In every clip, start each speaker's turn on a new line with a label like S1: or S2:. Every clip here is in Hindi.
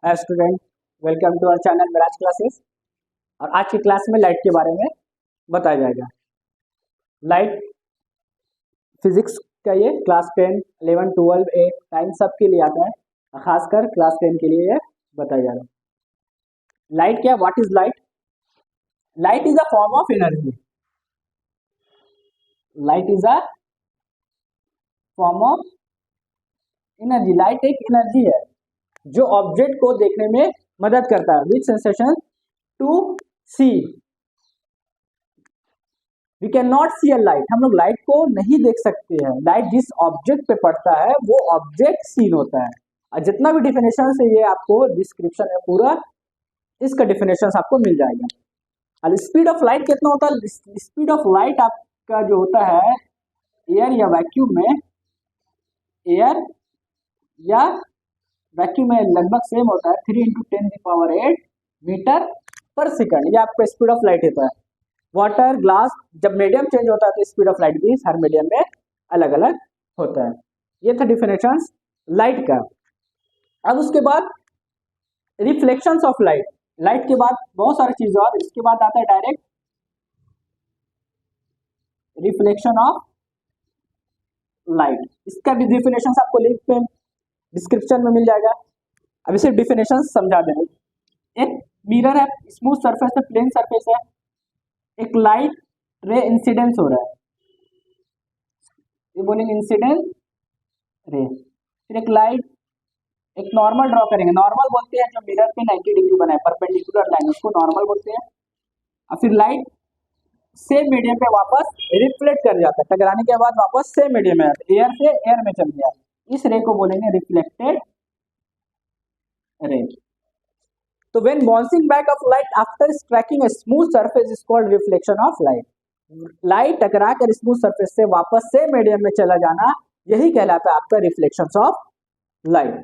S1: Hi student, welcome to our channel Miraj classes. और आज की क्लास में लाइट के बारे में बताया जाएगा। लाइट फिजिक्स का ये क्लास 10, 11, 12, 8, 9 सब के लिए आता है, खासकर क्लास 10 के लिए ये बताया जा रहा है। लाइट क्या, what is light? Light is a form of energy. Light is a form of energy. Light एक एनर्जी है जो ऑब्जेक्ट को देखने में मदद करता है। Which sensation to see. We can not see a light. हम लोग लाइट को नहीं देख सकते हैं। लाइट जिस ऑब्जेक्ट पे पड़ता है वो ऑब्जेक्ट सीन होता है। और जितना भी डिफिनेशन है ये आपको डिस्क्रिप्शन में पूरा इसका डिफिनेशन आपको मिल जाएगा। और स्पीड ऑफ लाइट कितना होता है? स्पीड ऑफ लाइट आपका जो होता है एयर या वैक्यूम में, एयर या वैक्यूम में लगभग सेम होता है 3 × 10⁸ मीटर पर सेकंड। ये आपका स्पीड ऑफ लाइट होता है। वाटर, ग्लास, जब मीडियम चेंज होता है तो स्पीड ऑफ लाइट भी हर मीडियम में अलग अलग होता है। ये था डिफिनेशन लाइट का। अब उसके बाद रिफ्लेक्शंस ऑफ लाइट। लाइट के बाद बहुत सारी चीजें और इसके बाद आता है डायरेक्ट रिफ्लेक्शन ऑफ लाइट। इसका भी डिफिनेशन आपको लिंक पे डिस्क्रिप्शन में मिल जाएगा। अभी सिर्फ डिफिनेशन समझा देंगे। एक मिरर है, स्मूथ सरफेस है, प्लेन सरफेस है, एक लाइट रे इंसिडेंस हो रहा है, ये बोलेंगे इंसिडेंस रे। फिर एक लाइट, एक नॉर्मल ड्रॉ करेंगे। नॉर्मल बोलते हैं जो मिरर पे 90 डिग्री बनाए, परपेंडिकुलर लाइन, उसको नॉर्मल बोलते हैं। और फिर लाइट सेम मीडियम पे वापस रिफ्लेक्ट कर जाता है, टकराने के बाद वापस सेम मीडियम में आता है, एयर से एयर में चल गया। इस रे को बोलेंगे रिफ्लेक्टेड रे। तो when bouncing back of light after striking a smooth surface is called reflection of light. Light टकरा कर स्मूथ सरफेस से वापस से मीडियम में चला जाना, यही कहलाता है आपका रिफ्लेक्शंस ऑफ लाइट।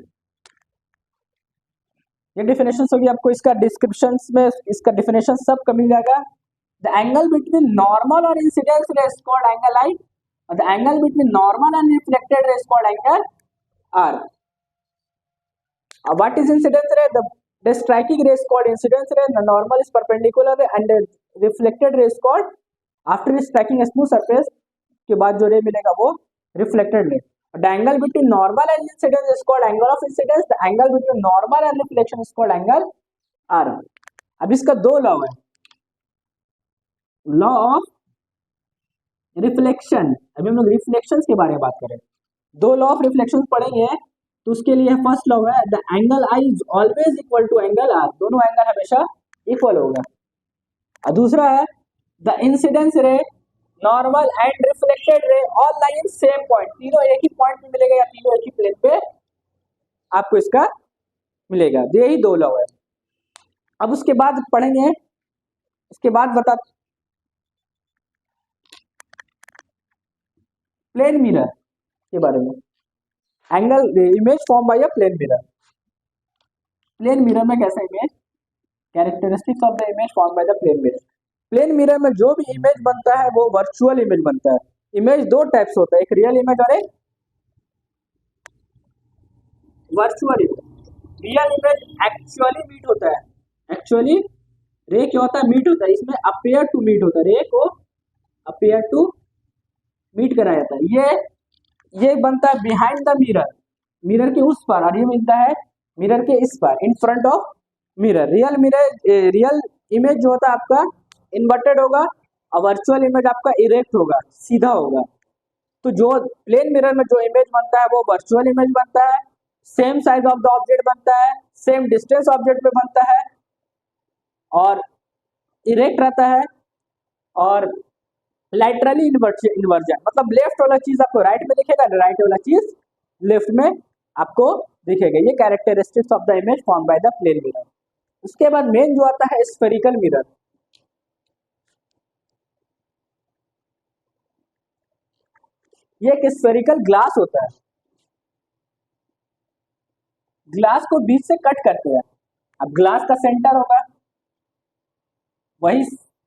S1: ये डिफिनेशन होगी आपको इसका डिस्क्रिप्शन में, इसका डिफिनेशन सब का मिल जाएगा। द एंगल बिटवीन नॉर्मल और incidence ray is called angle light, और the angle between normal and reflected ray is called angle R. What is incidence ray? The striking ray is called incidence ray, the normal is perpendicular ray, and the reflected ray is called, after striking a smooth surface के बाद जो रे मिलेगा वो reflected ray. The angle between normal and incidence is called angle of incidence. The angle between normal and reflection is called angle R. अब इसका दो लॉ है, लॉ ऑफ रिफ्लेक्शन। अभी हम लोग रिफ्लेक्शन के बारे में बात करें। दो लॉ ऑफ रिफ्लेक्शन पढ़ेंगे तो उसके लिए फर्स्ट लॉ है the angle i is always equal to angle r. दोनों एंगल हमेशा इक्वल होगा। और दूसरा है the incidence ray, normal and reflected ray all lie in same point. तीनों एक ही पॉइंट पे मिलेगा या तीनों एक ही प्लेन पे आपको इसका मिलेगा। यही दो लॉ है। अब उसके बाद पढ़ेंगे, इसके बाद बता प्लेन मिरर के बारे में। Angle image form by a plane mirror. Plane mirror में कैसा image, characteristics of the image form by the plane mirror. Plane mirror में जो भी इमेज बनता है वो वर्चुअल इमेज बनता है। इमेज दो टाइप्स होता है, एक रियल इमेज और एक virtual image. Real image actually meet होता है, एक्चुअली रे क्या होता है, मीट होता है। इसमें अपेयर टू मीट होता है, रे को अपेयर टू मीट कराया जाता है। ये बनता है बिहाइंड द मिरर, मिरर के उस पर, और ये मिलता है मिरर के इस पर, in front of mirror. Real mirror, real image जो होता है आपका इन्वर्टेड होगा, और वर्चुअल इमेज आपका इरेक्ट होगा, सीधा होगा। तो जो प्लेन मिरर में जो इमेज बनता है वो वर्चुअल इमेज बनता है, same size of the object बनता है, सेम डिस्टेंस ऑब्जेक्ट पे बनता है, और इरेक्ट रहता है, और लैटरली इन्वर्जन, मतलब लेफ्ट वाला चीज आपको राइट में दिखेगा, राइट वाला चीज लेफ्ट में आपको दिखेगा। ये characteristics of the image form by the plane mirror. उसके बाद मेन जो आता है स्फेरिकल मिरर। ये एक स्फेरिकल ग्लास होता है, ग्लास को बीच से कट करते हैं। अब ग्लास का सेंटर होगा, वही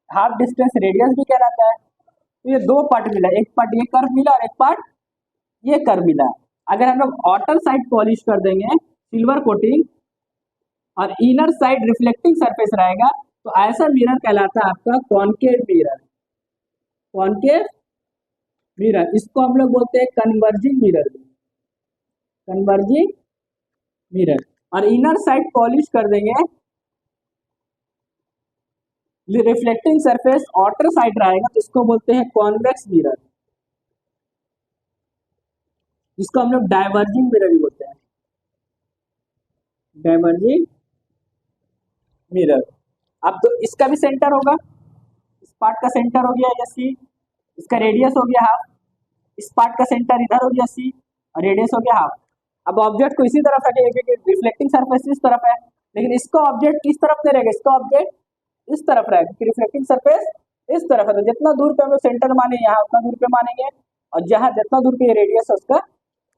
S1: हाफ डिस्टेंस रेडियस भी कहलाता है। तो ये दो पार्ट मिला, एक पार्ट ये कर्व मिला और एक पार्ट ये कर्व मिला। अगर हम लोग आउटर साइड पॉलिश कर देंगे सिल्वर कोटिंग, और इनर साइड रिफ्लेक्टिंग सरफेस रहेगा, तो ऐसा मिरर कहलाता है आपका कॉनकेव मिरर। कॉनकेव मिरर, इसको हम लोग बोलते हैं कन्वर्जिंग मिरर, कन्वर्जिंग मिरर। और इनर साइड पॉलिश कर देंगे, रिफ्लेक्टिंग सरफेस आउटर साइड रहेगा, तो इसको बोलते हैं कॉन्वेक्स मिरर, जिसको हम लोग डाइवर्जिंग मिरर भी बोलते हैं, डाइवर्जिंग मिरर। अब तो इसका भी सेंटर होगा, इस पार्ट का सेंटर हो गया या सी, इसका रेडियस हो गया हाफ, इस पार्ट का सेंटर इधर हो गया सी और रेडियस हो गया हाफ। अब ऑब्जेक्ट को इसी तरफ है क्योंकि रिफ्लेक्टिंग सरफेस इस तरफ है, लेकिन इसका ऑब्जेक्ट किस तरफ नहीं रहेगा, इसका ऑब्जेक्ट इस तरफ रहेगा क्योंकि रिफ्लेक्टिंग सरफेस इस तरफ है। तो जितना दूर पे हम लोग सेंटर माने यहाँ उतना दूर पे मानेंगे, और जहाँ जितना दूर पे रेडियस है उसका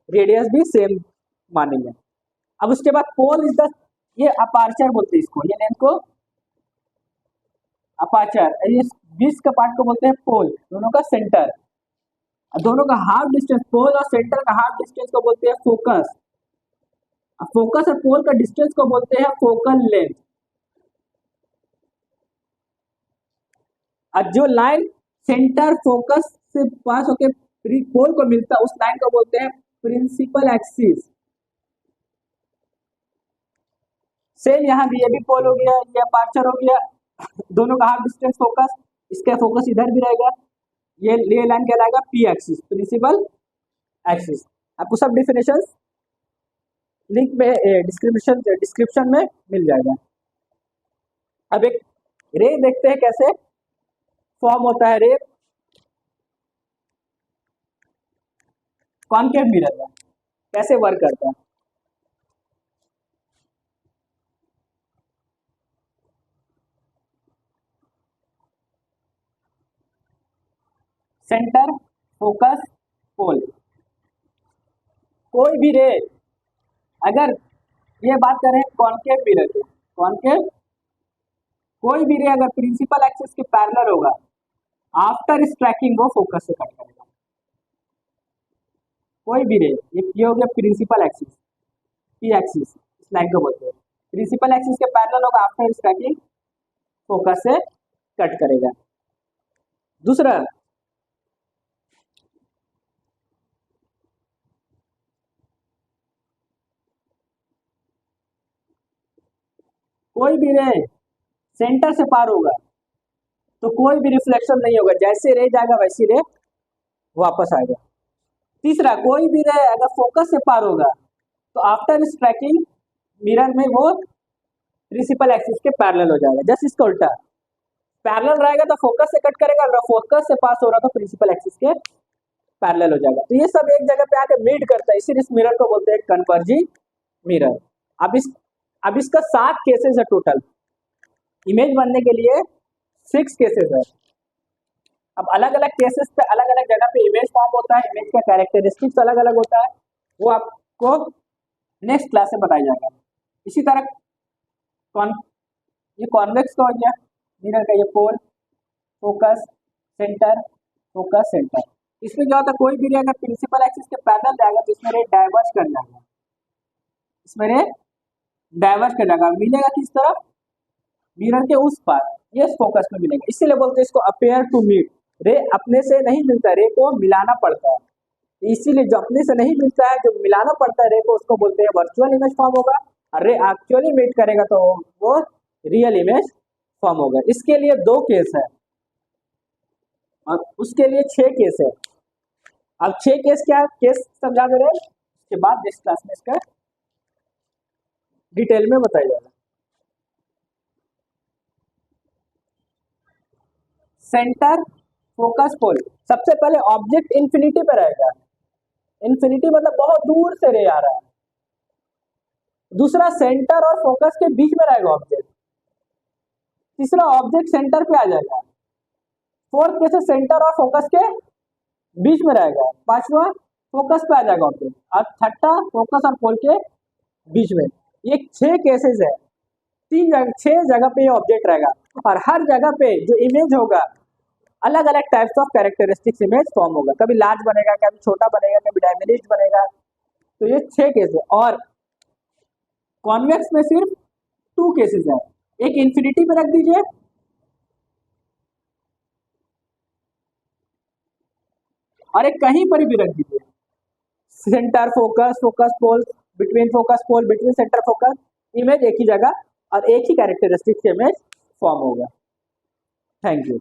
S1: रेडियस भी सेम मानेंगे। अब उसके बाद पोल इज द, ये अपार्चर बोलते हैं इसको, ये लेंथ को अपार्चर, ये बीच का पार्ट को बोलते हैं पोल, दोनों का सेंटर, दोनों का हाफ डिस्टेंस, पोल और सेंटर का हाफ डिस्टेंस को बोलते हैं फोकस। फोकस और पोल का डिस्टेंस को बोलते हैं फोकल लेंथ। और जो लाइन सेंटर फोकस से पास होकर पोल को मिलता है उस लाइन को बोलते हैं प्रिंसिपल एक्सिस। सेम यहाँ भी, ये भी पोल हो गया, ये अपार्चर हो गया, दोनों का हाफ डिस्टेंस फोकस, इसका फोकस इधर भी रहेगा, ये लाइन कहलाएगा पी एक्सिस, प्रिंसिपल एक्सिस। आपको सब डिफिनेशन लिंक में डिस्क्रिप्शन में मिल जाएगा। अब एक रे देखते हैं कैसे फॉर्म होता है रे कॉनकेव मिरर में, कैसे वर्क करता है। सेंटर फोकस पोल, कोई भी रे, अगर ये बात करें कॉनकेव मिरर की, कॉनकेव कोई भी रे अगर प्रिंसिपल एक्सिस के पैरेलल होगा, आफ्टर स्ट्राइकिंग वो फोकस से कट करेगा। कोई भी रे, ये हो गया प्रिंसिपल एक्सिस, पी एक्सिस, इस लाइन को बोलते हैं प्रिंसिपल एक्सिस के पैरेलल होगा, आफ्टर स्ट्राइकिंग फोकस से कट करेगा। दूसरा, कोई भी रे सेंटर से पार होगा तो कोई भी रिफ्लेक्शन नहीं होगा, जैसे रे जाएगा वैसी रे वापस आएगा। तीसरा, कोई भी रे अगर फोकस से पार होगा तो आफ्टर स्ट्राइकिंग मिरर में वो प्रिंसिपल एक्सिस के पैरेलल हो जाएगा। जस्ट इसका उल्टा, पैरेलल रहेगा तो फोकस से कट करेगा, अगर फोकस से पास हो रहा तो प्रिंसिपल एक्सिस के पैरेलल हो जाएगा। तो ये सब एक जगह पे आके मीट करता है, इसीलिए इस मिरर को बोलते हैं कन्वर्जिंग मिरर। अब इसका 7 केसेस है टोटल, इमेज बनने के लिए 6 केसेस है। अब अलग अलग केसेस पे अलग अलग जगह पे इमेज फॉर्म होता है, इमेज का कैरेक्टरिस्टिक्स अलग अलग होता है, वो आपको नेक्स्ट क्लास में बताया जाएगा। इसी तरह ये कॉन्वेक्स का हो गया मिरर का, ये पोल फोकस सेंटर फोकस सेंटर। इसमें क्या होता है, कोई भी रे अगर प्रिंसिपल एक्सिस के पैरेलल जाएगा तो इसमें रे डाइवर्ज कर जाएगा, इसमें रे डाइवर्ज कर जाएगा, मिलेगा किस तरफ, मिरर के उस पार, ये फोकस में मिलेगा। इसीलिए बोलते हैं इसको अपेयर टू मीट, रे अपने से नहीं मिलता, रे को मिलाना पड़ता है। इसीलिए जो अपने से नहीं मिलता है, जो मिलाना पड़ता है रे को, उसको बोलते हैं वर्चुअल इमेज फॉर्म होगा, और रे एक्चुअली मीट करेगा तो वो रियल इमेज फॉर्म होगा। इसके लिए 2 केस है और उसके लिए 6 केस है। अब 6 केस क्या केस समझा दे रहे, उसके बाद नेक्स्ट क्लास में इसका डिटेल में बताया जाएगा। सेंटर फोकस पोल, सबसे पहले ऑब्जेक्ट इन्फिनिटी पे रहेगा, इन्फिनिटी मतलब बहुत दूर से रे आ रहा है। दूसरा, सेंटर और फोकस के बीच में रहेगा ऑब्जेक्ट। तीसरा, ऑब्जेक्ट सेंटर पे आ जाएगा। फोर्थ केस सेंटर और फोकस के बीच में रहेगा। पांचवा, फोकस पे आ जाएगा ऑब्जेक्ट, और छठा फोकस और पोल के बीच में। ये 6 केसेस है, 6 जगह पे ये ऑब्जेक्ट रहेगा, और हर जगह पे जो इमेज होगा अलग अलग types of characteristics image form होगा, कभी लार्ज बनेगा, कभी छोटा बनेगा, कभी डायमिनिश्ड बनेगा। तो ये 6 केस है। और कॉन्वेक्स में सिर्फ टू केसेस है, एक इंफिनिटी पे रख दीजिए और एक कहीं पर भी रख दीजिए, सेंटर फोकस, फोकस पोल, बिटवीन फोकस पोल, बिटवीन सेंटर फोकस, इमेज एक ही जगह और एक ही कैरेक्टरिस्टिक इमेज फॉर्म होगा। Thank you.